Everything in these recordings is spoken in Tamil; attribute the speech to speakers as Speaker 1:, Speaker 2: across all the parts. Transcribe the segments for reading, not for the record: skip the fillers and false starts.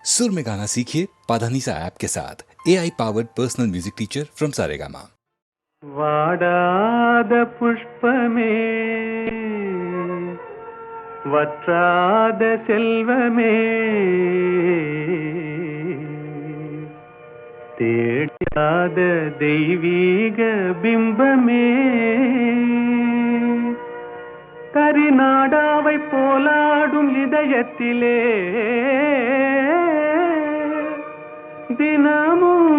Speaker 1: सुर में गाना सीखिए पाधानीसा ऐप के साथ AI powered personal music teacher from Saregama.
Speaker 2: வாடாத புஷ்பமே வற்றாத செல்வமே தேடாத தெய்வீக பிம்பமே கரிநாடாவை போலாடும் இதயத்திலே தினமும்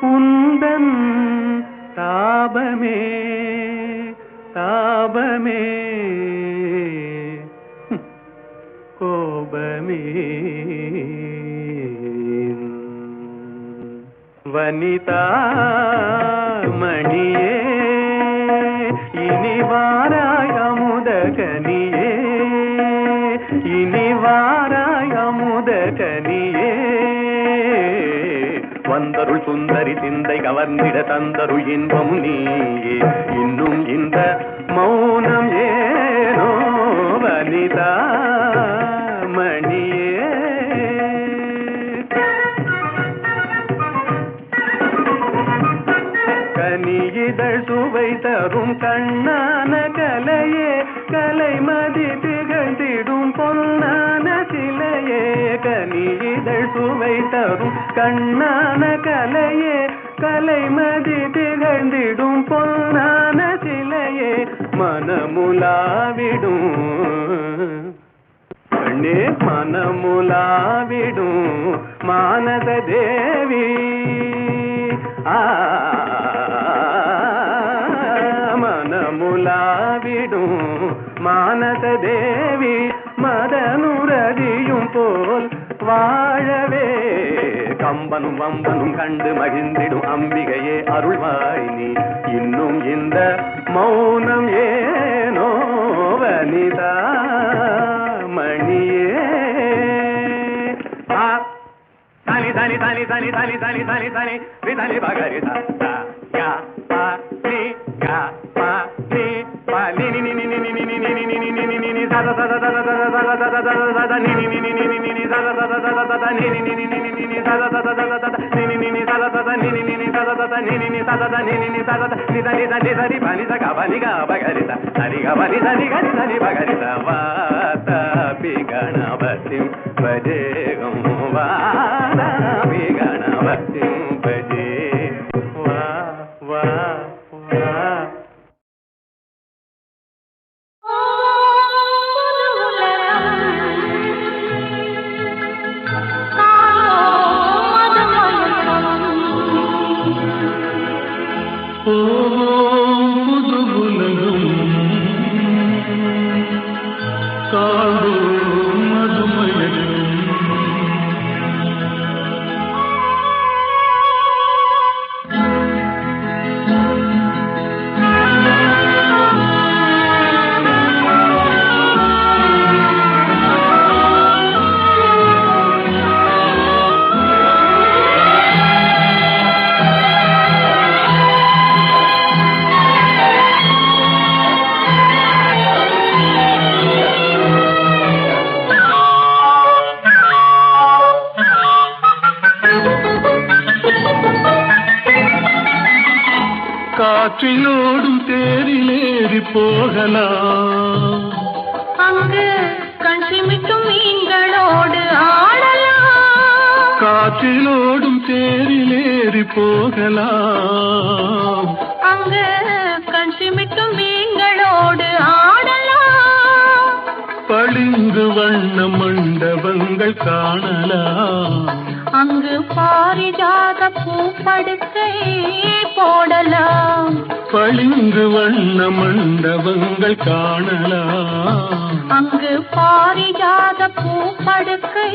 Speaker 2: உந்தன் தாபமே தாபமே கோபமே வனிதா மணியே இனி வாராய் அமுத கனியே இனி வாராய் அமுத கனியே வந்தருள் சுந்தரி சிந்தை கவர்ந்திட தந்தருள் இன்பம் நீயே இன்னும் இந்த மௌனம் ஏனோ வனிதா மணியே கனியிதழ் சுவை தரும் கண்ணான கலையே கலைமதி திகழ்ந்திடும் பொன்னான சிலையே கனியிதழ் சுவை தரும் கண்ணான கலையே கலைமதி திகழ்ந்திடும் பொன்னான சிலையே மனமுலாவிடும் கண்ணே மனமுலாவிடும் மானத தேவி மனமுலாவிடும் மானத தேவி மதனுரதியும் போல் வாழவே கம்பனும் வம்பனும் கண்டு மகிழ்ந்திடும் அம்பிகையே அருள்வாய் நீ இன்னும் இந்த மௌனம் ஏனோ வனிதா மணியே தனி தனி தனி தனி தனி தனி தனி தனி விதனி பகரி யா பா நீ யா பா நீ பா நீ நீ நீ நீ நீ நீ நீ நீ நீ நீ நீ நீ சத சத சத சத சத சத சத சத நீ நீ நீ நீ நீ நீ சத சத சத சத நீ நீ நீ நீ நீ நீ சத சத சத சத நீ நீ நீ சத சத நீ நீ நீ சத சத நீ நீ நீ சத நீ நீ நீ சத நீ தனி தனி தனி பனி ச கபனி க பகரி சரி கபனி தனி கனி தனி பகரி வாத பி கணபதிம் பஜேகம் வாத பி கணபதிம் பஜே வா வா வா
Speaker 3: காற்றிலோடும் தேரிலேறி போகலாம்
Speaker 4: அங்கு கண் சிமிட்டும் மீன்களோடு ஆடலாம்
Speaker 3: காற்றிலோடும் தேரிலேறி போகலாம்
Speaker 4: அங்கு கண் சிமிட்டும் மீன்களோடு ஆடலாம்
Speaker 3: பளிங்கு வண்ண மண்டபங்கள் காணலாம்
Speaker 4: அங்கு பாரிஜாத பூப்படுக்கை போடலாம்
Speaker 3: பளிங்கு வண்ண மண்டபங்கள் காணலாம்
Speaker 4: அங்கு பாரிஜாத பூப்படுக்கை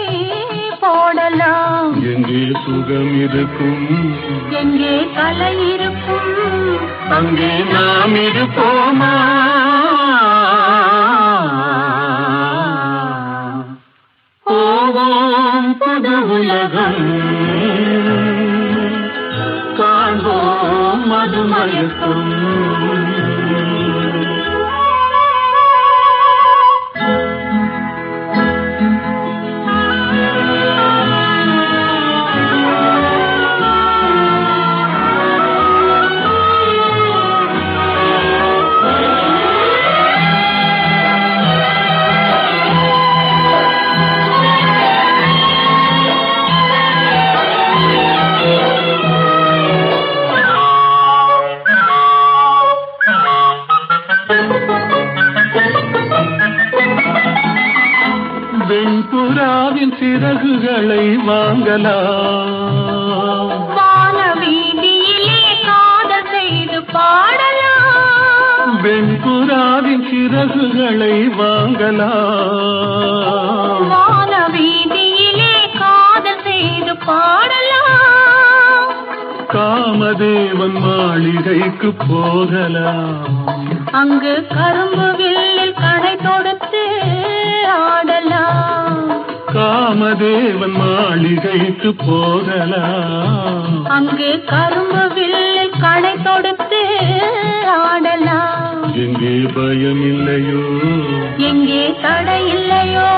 Speaker 4: போடலாம்
Speaker 3: எங்கே சுகம் இருக்கும்
Speaker 4: எங்கே கலை இருக்கும்
Speaker 3: அங்கே நாம் இருப்போமா போவோம் புது உலகம் காண்போம் மதுமயக்கும் சிறகுகளை வாங்கலாம்.
Speaker 4: வான வீதியிலே காதல் செய்து பாடலாம்.
Speaker 3: வெண்புறாவின் சிறகுகளை வாங்கலாம்.
Speaker 4: வான வீதியிலே காதல் செய்து பாடலாம்.
Speaker 3: காமதேவன் மாளிகைக்கு போகலாம்.
Speaker 4: அங்கு கரும்பு வில்லில் கடை தொடுத்து ஆடலாம்.
Speaker 3: காமதேவன் மாளிகைக்கு போகலாம்.
Speaker 4: அங்கு கரும்பு வில்லில் கடை தொடுத்து ஆடலாம்.
Speaker 3: எங்கே பயம் இல்லையோ,
Speaker 4: எங்கே தடை இல்லையோ,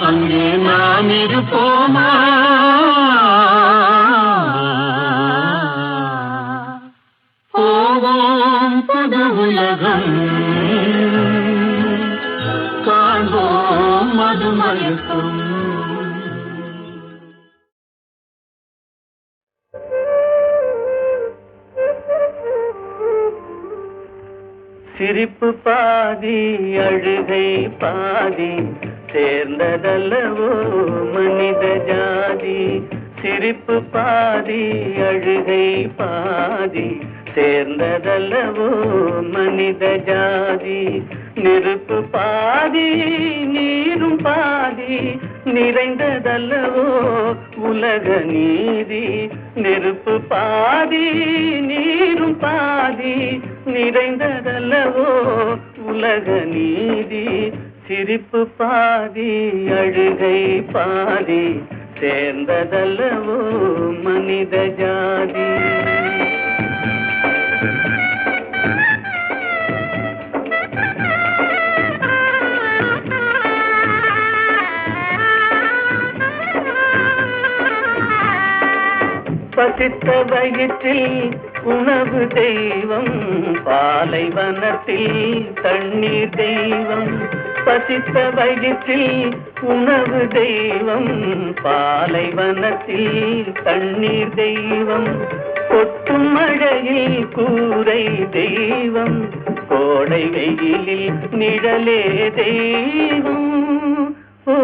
Speaker 3: அங்கே நாம் இருப்போமா. போவோம் புது உலகம், காண்போம் மதுமயக்கம்.
Speaker 2: சிரிப்பு பாதி அழுகை பாதி சேர்ந்ததல்லவோ மனித ஜாதி. சிரிப்பு பாதி அழுகை பாதி சேர்ந்ததல்லவோ மனித ஜாதி. நெருப்பு பாதி நீரும் பாதி நிறைந்ததல்லவோ உலக நீதி. நெருப்பு பாதி நீரும் பாதி நிறைந்ததல்லவோ உலக நீதி. சிரிப்பு பாதி அழுகை பாதி சேர்ந்ததல்லவோ மனித ஜாதி. பசித்த வயிற்றில் உணவு தெய்வம், பாலைவனத்தில் தண்ணீர் தெய்வம். பசித்த வயிற்றில் உணவு தெய்வம், பாலைவனத்தில் தண்ணீர் தெய்வம். கொட்டும் மழையில் கூரை தெய்வம், கோடை வெயிலில் நிழலே தெய்வம். ஓ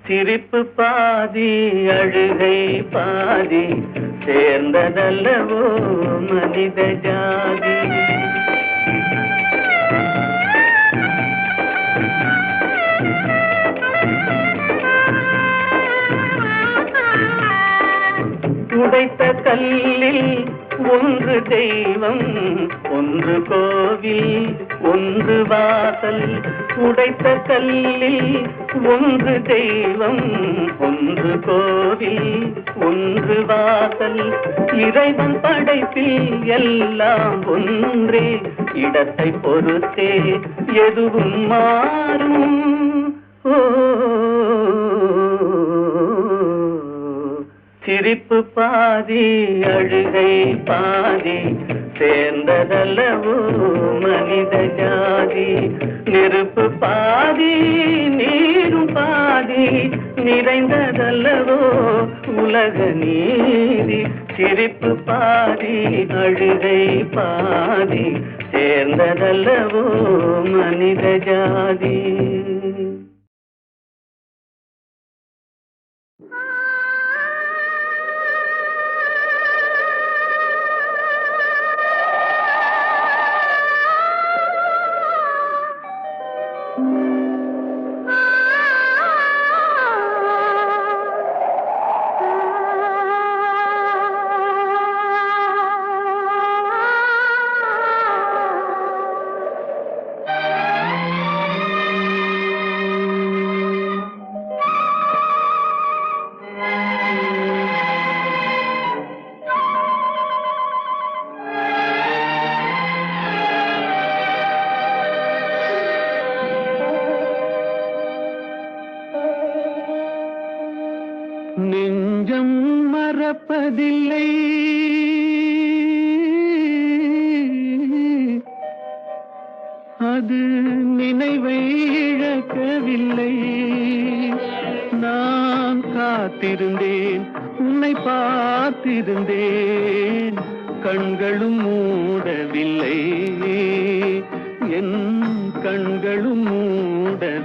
Speaker 2: சிரிப்பு பாதி அழுகை பாதி சேர்ந்ததல்லவோ மனித ஜாதி. உடைத்த கல்லில் ஒன்று தெய்வம், ஒன்று கோவில், ஒன்று வாசல். உடைத்த கல்லில் ஒன்று தெய்வம், ஒன்று கோவில், ஒன்று வாசல். இறைவன் படைப்பில் எல்லாம் ஒன்றே, இடத்தை பொறுத்தே எதுவும் மாறும். ஓ சிரிப்பு பாதி அழுகை பாதி சேர்ந்ததல்லவோ மனித ஜாதி. நெருப்பு பாதி நீரும் பாதி நிறைந்ததல்லவோ உலக நீதி. சிரிப்பு பாதி அழுகை பாதி சேர்ந்ததல்லவோ மனித ஜாதி.
Speaker 3: நெஞ்சம் மறப்பதில்லை, அது நினைவை இழக்கவில்லை. நான் காத்திருந்தேன், உன்னை பார்த்திருந்தேன், கண்களும் மூடவில்லை, என் கண்களும் மூடவில்லை.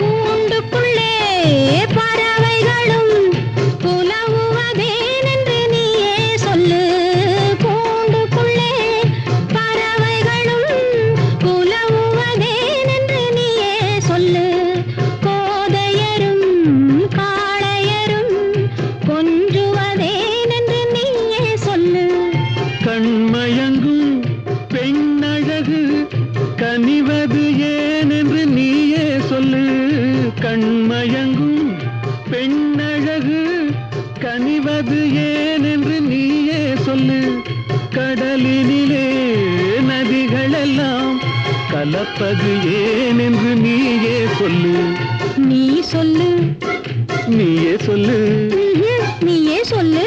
Speaker 4: கூண்டுக்குள்ளே பறவைகளும் புலவுவதேனென்று நீயே சொல்லு. கூண்டுக்குள்ளே பறவைகளும் புலவுவதேனென்று நீயே சொல்லு. கோதையரும் காளையரும் கொஞ்சுவதேனென்று நீயே சொல்லு.
Speaker 3: கண்மயங்கும் பெண்ணழகு கனிவது ஏனென்று நீயே சொல்லு. கண்மயங்கும் பெண்ணழகு கனிவது ஏனென்று நீயே சொல்லு. கடலினிலே நதிகளெல்லாம் கலப்பது ஏனென்று நீயே சொல்லு.
Speaker 4: நீ சொல்லு.
Speaker 3: நீயே சொல்லு.
Speaker 4: நீயே சொல்லு.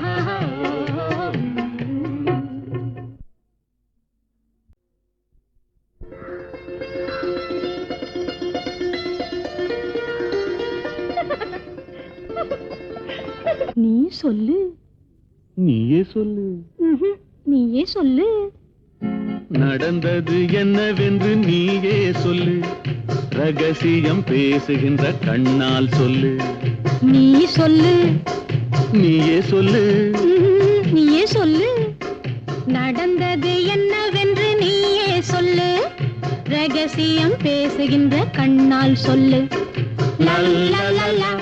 Speaker 4: நீ சொல்லு.
Speaker 3: நீயே சொல்லு.
Speaker 4: நீயே சொல்லு.
Speaker 3: நடந்தது என்னவென்று நீயே சொல்லு. ரகசியம் பேசுகின்ற கண்ணால் சொல்லு.
Speaker 4: நீ சொல்லு.
Speaker 3: நீயே சொல்லு.
Speaker 4: நீயே சொல்லு. நடந்தது என்னவென்று நீயே சொல்லு. ரகசியம் பேசுகின்ற கண்ணால் சொல்லு. லல்லலலா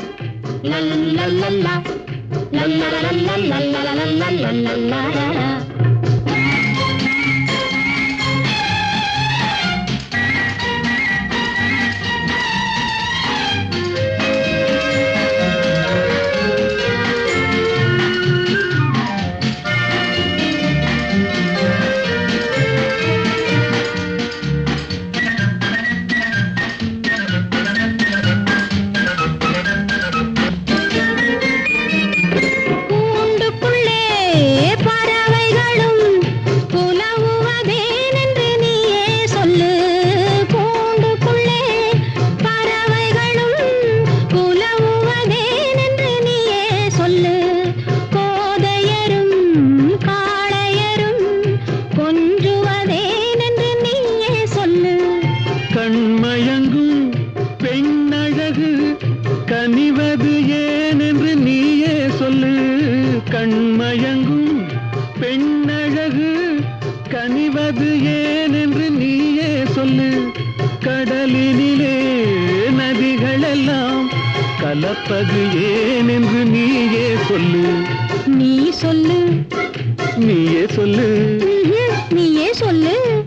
Speaker 4: லல்லலலா லல்லலலலா.
Speaker 3: கண்மயங்கும் பெண்ணழகு கனிவது ஏனென்று நீயே சொல்லு. கடலினிலே நதிகளெல்லாம் கலப்பது ஏனென்று நீயே சொல்லு.
Speaker 4: நீ சொல்லு.
Speaker 3: நீயே சொல்லு.
Speaker 4: நீயே சொல்லு.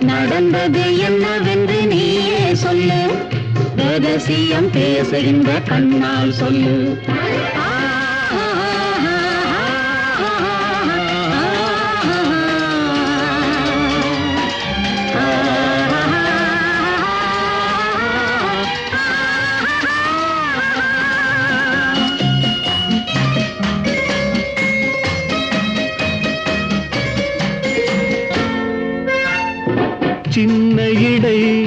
Speaker 4: நடந்தது என்னவென்று நீயே சொல்லு. ரகசியம் பேசுகின்ற கண்ணால் சொல்லு.
Speaker 3: சின்ன இடை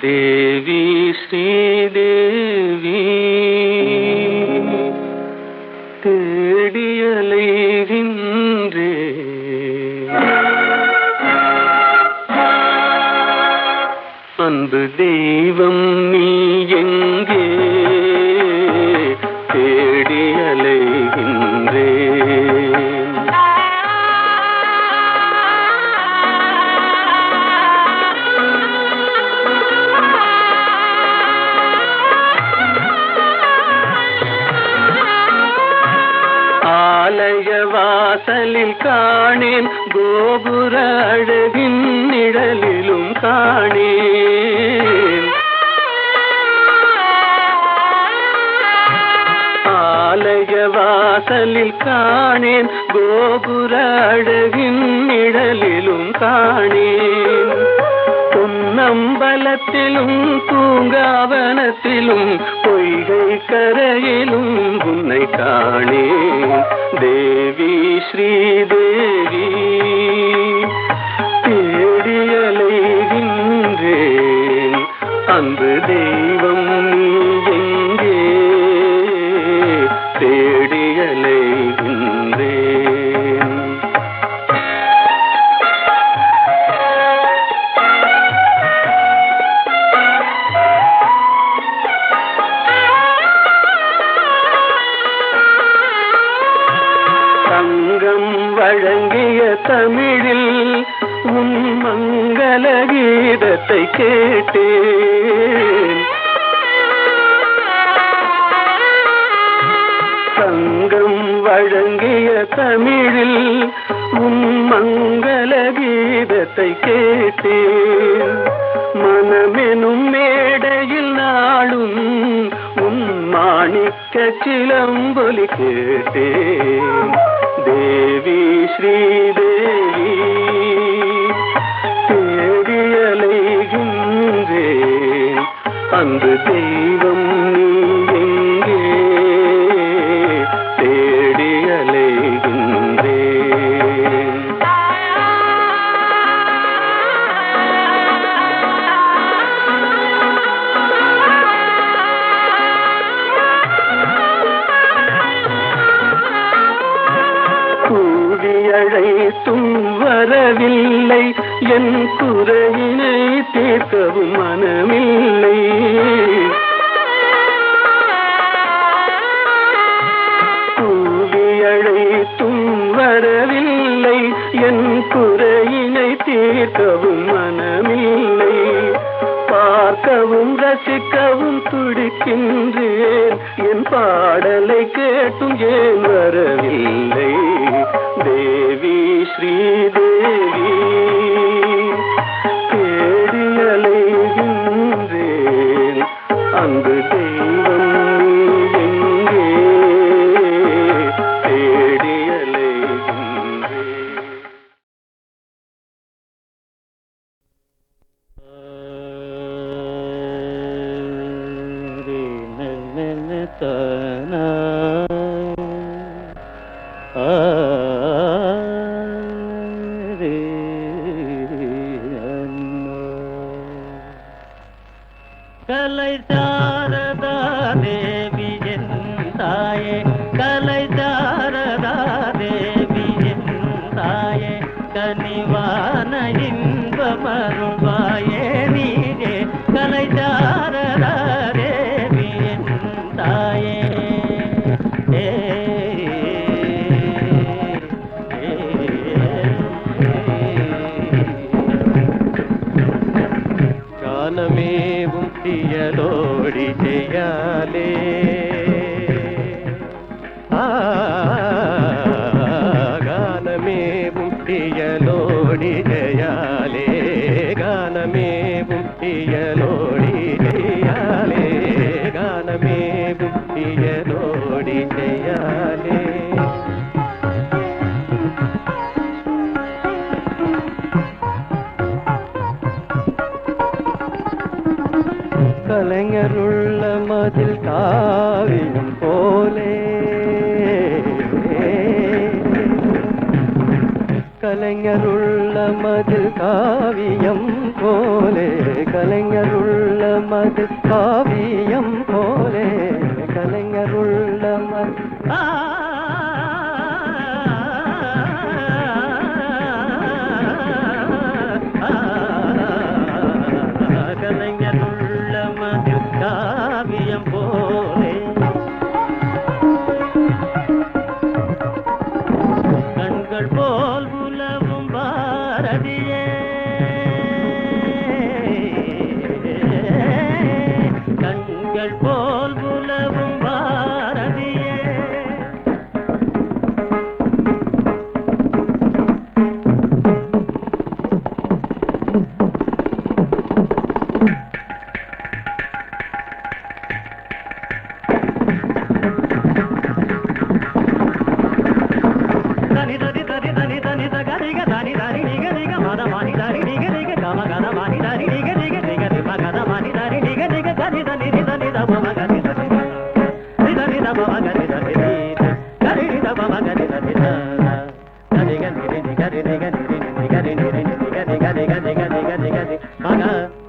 Speaker 3: தேவி ஸ்ரீதேவி தேடியலைகின்றே அன்பு தெய்வம் நீ எங்கே தேடியலைகின்றே ஆலய வாசலில் காணேன் கோபுர அழகின் நிழலிலும் காணேன் ஆலய வாசலில் காணேன் கோபுர அழகின் நிழலிலும் காணேன் பொன்னம்பலத்திலும் பூங்காவனத்திலும் பொய்கை கரையிலும் உன்னை காணேன் தேவி ஸ்ரீதேவி தேடியலைகின்றேன் அன்பு தெய்வம் நீ எங்கே தேடியலைகின்றேன் சங்கம் வழங்கிய தமிழில் உன் மங்கள கீதத்தை கேட்டேன் சங்கம் வழங்கிய தமிழில் உன் மங்கள கீதத்தை கேட்டேன் மனமெனும் மேடையில் நாளும் உன் மாணிக்க சிலம்பொலி கேட்டேன் தேவி ஸ்ரீதேவி தேடியலைகின்றேன் அன்பு தெய்வம் நீ எங்கே தேடியலைகின்றேன் கூவியழைத்தும் வரவில்லை என் குறையினை தீர்க்கவும் மனமில்லை கூவியழைத்தும் வரவில்லை என் குறையினை தீர்க்கவும் மனமில்லை பார்க்கவும் ரசிக்கவும் துடிக்கின்றேன் என் பாடலை கேட்டும் ஏன் வரவில்லை தேவி ஸ்ரீதேவி தேடி அலைகின்றேன் அன்பு தெய்வம் நீ எங்கே தேடி அலைகின்றேன்
Speaker 5: கலை சாரதா தேவி என் தாயே கலை சாரதா தேவி என் தாயே கனிவான இன்பமருள்வாயே நீயே கலை சாரதா தேவி என் தாயே கானமேவும் தியலோடி ஜெயாலே கானமேவும் தியலோடி ஜெயாலே கானமேவும் தியலோடி ஜெயாலே கானமேவும் தியலோடி ஜெயாலே கலைஞருள்ள மதில் காவியம் போலே கலைஞருள்ள மதில் காவியம் போலே கலைஞருள்ள மதில் காவியம் போலே கலைஞருள்ள மதில் கலைஞருள்ள மதில் காவியம் போலே கண்கள் போல் உலவும் பாரதியே கண்கள் போல் உலவும் பாரதியே தனி தனி தனி தனி தனி தகரிக தனி தனி நிக நிக மதமானி தனி நிக நிக கம கதமானி தனி நிக நிக நிக நிம கதமானி தனி நிக நிக தனி தனி தனி தம மகனி தனி தனி தம மகனி தனி தனி தம மகனி தனி தனி கனி நிக நிக நிக நிக நிக நிக நிக நிக நிக நிக மக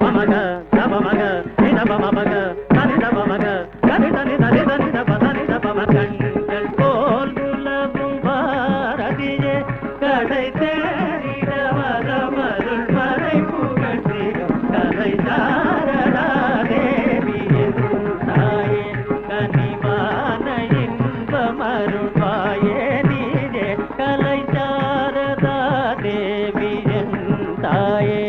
Speaker 5: மக தம மக நித மம மக தனி தம மக தனி தனி தனி தனி தம தனி தம கண்கள் போல் உலவும் பாரதியே கடை தேடிடவரமருள் மறை புகழ்ந்திடும் கலை சாரதா தேவி என் தாயே கனிவான இன்பமருள்வாயே நீயே கலை சாரதா தேவி என் தாயே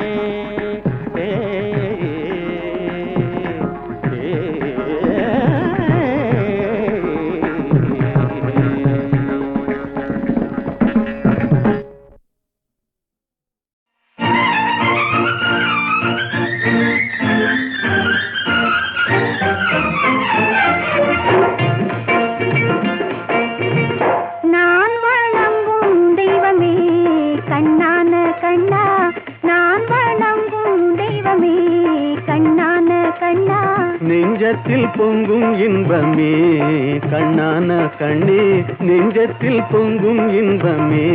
Speaker 4: நான் வணங்கும் தெய்வமே கண்ணான கண்ணா நான் வணங்கும் தெய்வமே கண்ணான கண்ணா
Speaker 3: நெஞ்சத்தில் பொங்கும் இன்பமே கண்ணான கண்ணே நெஞ்சத்தில் பொங்கும் இன்பமே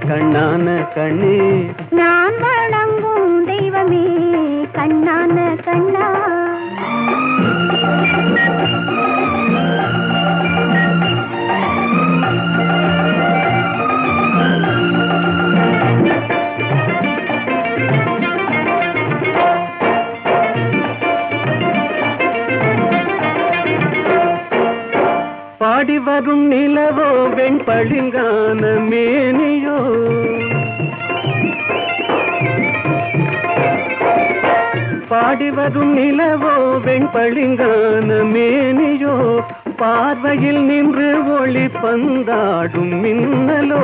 Speaker 3: கண்ணான கண்ணே
Speaker 4: நான் வணங்கும் தெய்வமே கண்ணான கண்ணா
Speaker 3: பாடி வரும் நிலவோ வெண்பளிங்கான மேனியோ பாடி வரும் நிலவோ வெண்பளிங்கான மேனியோ பார்வையில் நின்று ஒளி பந்தாடும் மின்னலோ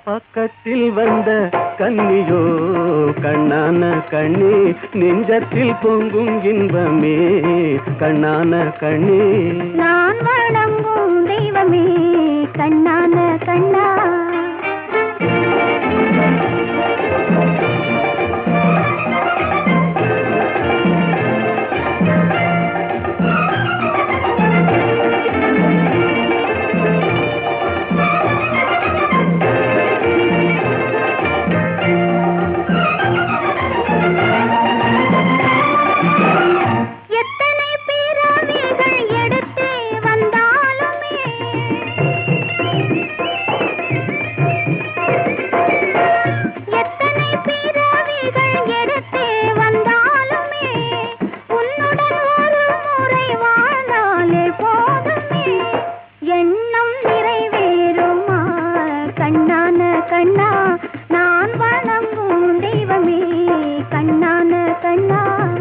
Speaker 3: பக்கத்தில் வந்த கன்னியோ கண்ணான கண்ணே நெஞ்சத்தில் பொங்கும் இன்பமே கண்ணான கண்ணே
Speaker 4: நான் வணங்கும் தெய்வமே கண்ணான கண்ணா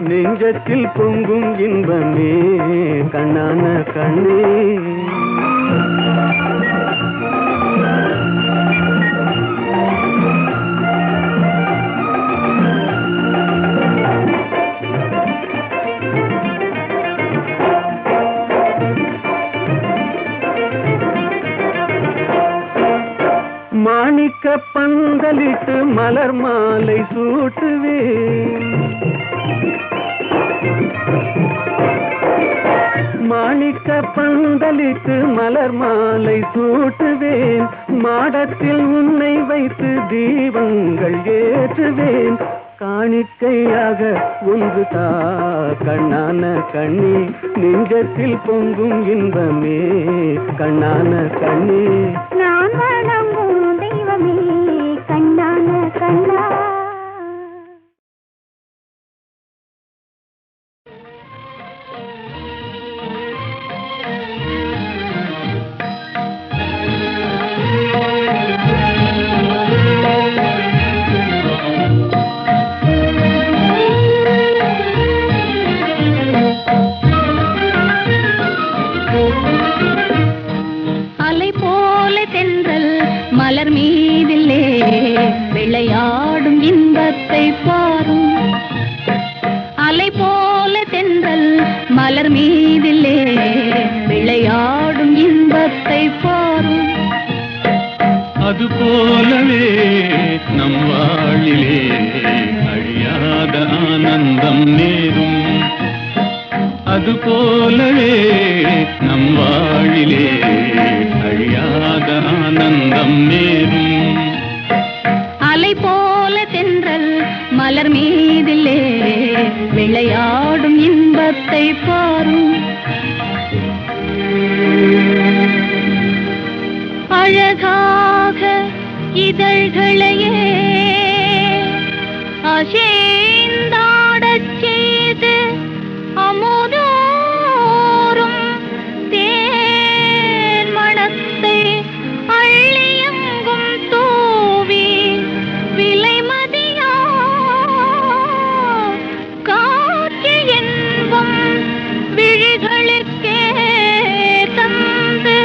Speaker 3: நெஞ்சத்தில் பொங்கும் இன்பமே கண்ணான கண்ணே மாணிக்க பந்தலிட்டு மலர் மாலை சூட்டுவேன் மாணிக்க பந்தலிட்டு மலர் மாலை சூட்டுவேன் மாடத்தில் உன்னை வைத்து தீபங்கள் ஏற்றுவேன் காணிக்கையாக ஒன்று தா கண்ணான கண்ணே நெஞ்சத்தில் பொங்கும் இன்பமே கண்ணான கண்ணே
Speaker 4: நான் வணங்கும் தெய்வமே கண்ணான கண்ணா
Speaker 6: மலர் மீதிலே விளையாடும் இன்பத்தை பாரும் அலை போல தென்றல் மலர் மீதிலே விளையாடும் இன்பத்தை பாரும்
Speaker 3: அதுபோலவே நம் வாழிலே அழியாத ஆனந்தம் நேரும் அதுபோலவே நம் வாழிலே அழியாத ஆனந்தம் நேரும்
Speaker 6: அலை போல தென்றல் மலர் மீதிலே விளையாடும் இன்பத்தை பாரும் அழகாக இதழ்களையே அசைந்தாடச் செய்து அமுதோறும் தேன் மணத்தை அள்ளியங்கும் தூவி விலைமதியா காட்சி என்பம் விழிகளுக்கே தந்து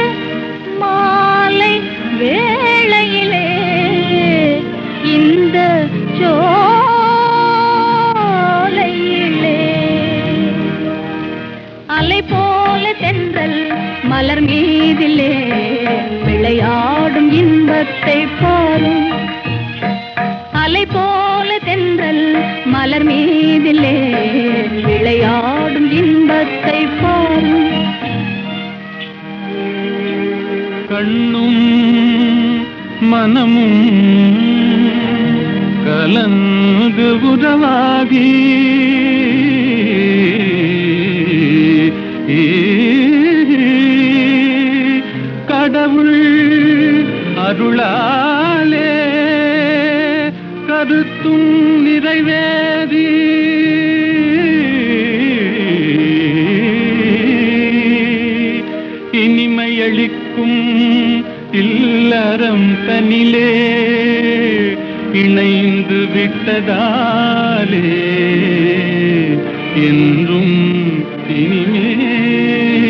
Speaker 6: மாலை வேளையிலே இந்த சோலையிலே அலை போல தென்றல் மலர் மீதிலே விளையாடும் இன்பத்தை பாரும் அலை போல தென்றல் மலர் மீதிலே விளையாடும் இன்பத்தை பாரும்
Speaker 3: கண்ணும் மனமும் கலந்து உறவாகி கடவுள் அருளாலே கருத்தும் நிறைவேறி இனிமையளிக்கும் இல்லறம் தனிலே இணைந்து விட்டதாலே என்றும்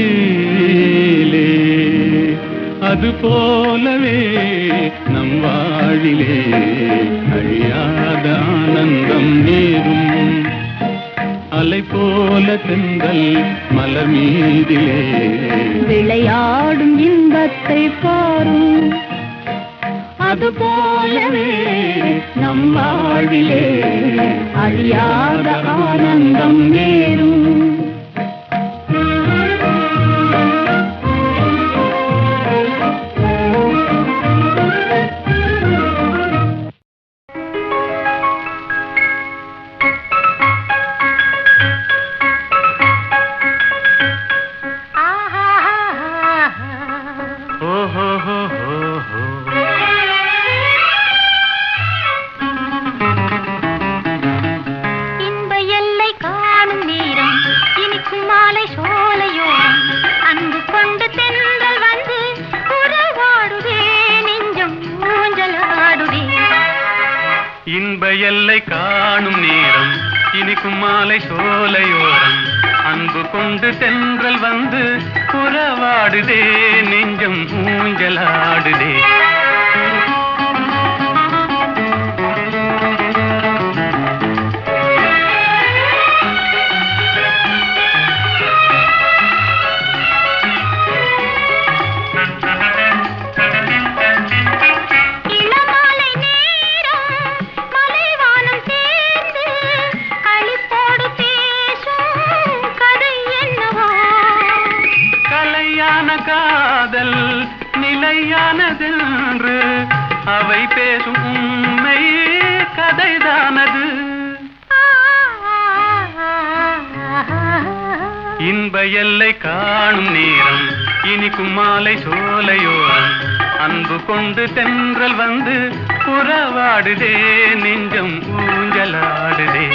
Speaker 3: இனிமேலே அது போலவே நம் வாழிலே அழியாத ஆனந்தம் நேரும். அலை போல தென்றல் மலர் மீதிலே
Speaker 6: விளையாடும் இன்பத்தை பாரும். அது போலவே நம் வாழிலே அழியாத ஆனந்தம் நேரும்.
Speaker 3: இன்ப எல்லை காணும் நேரம் இனிக்கும் மாலை சோலையோரம் அன்பு கொண்டு தென்றல் வந்து உறவாடுதே நெஞ்சம் ஊஞ்சலாடுதே. காதல் நிலையானதென்று அவை பேசும் உண்மை கதைதானது. இன்ப எல்லை காணும் நேரம் இனிக்கும் மாலை சோலையோரம் அன்பு கொண்டு தென்றல் வந்து உறவாடுதே நெஞ்சம் ஊஞ்சலாடுதே.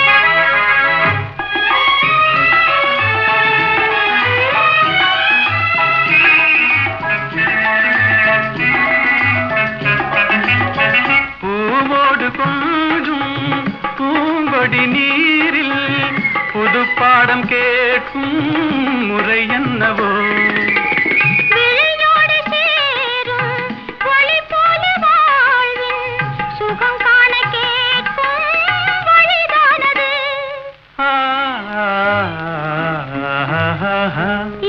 Speaker 3: கொஞ்சும் பூங்கொடி நீரில் புது பாடம் கேட்கும் முறை என்னவோ. சுகம் காண கேட்கும் வழிதானது.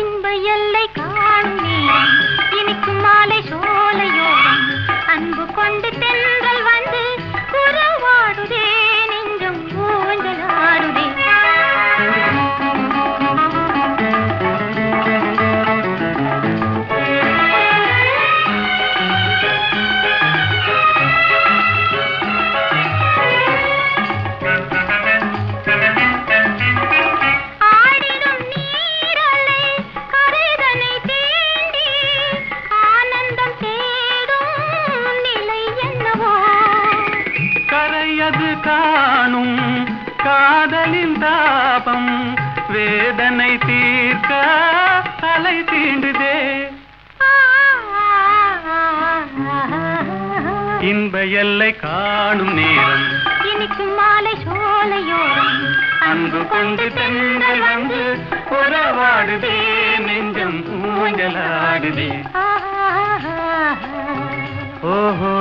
Speaker 3: இன்ப எல்லை காணும் நேரம் இனிக்கும் மாலை சோலையோரம் அன்பு கொண்டு தென்றல் வந்து உறவாடுதே நெஞ்சம் ஊஞ்சலாடுதே. ஆடிடும் நீரலை கரைதனை தேடி ஆனந்தம் தேடும் நிலை என்னவோ. கரையது காணும் காதலின் தாபம் வேதனை தீர்க்க அலை தீண்டுதே. இன்ப எல்லை காணும் நேரம் இனிக்கும் மாலை சோலையோரம் அன்பு கொண்டு தென்றல் வந்து உறவாடுதே நெஞ்சம் ஊஞ்சலாடுதே. ஓஹோ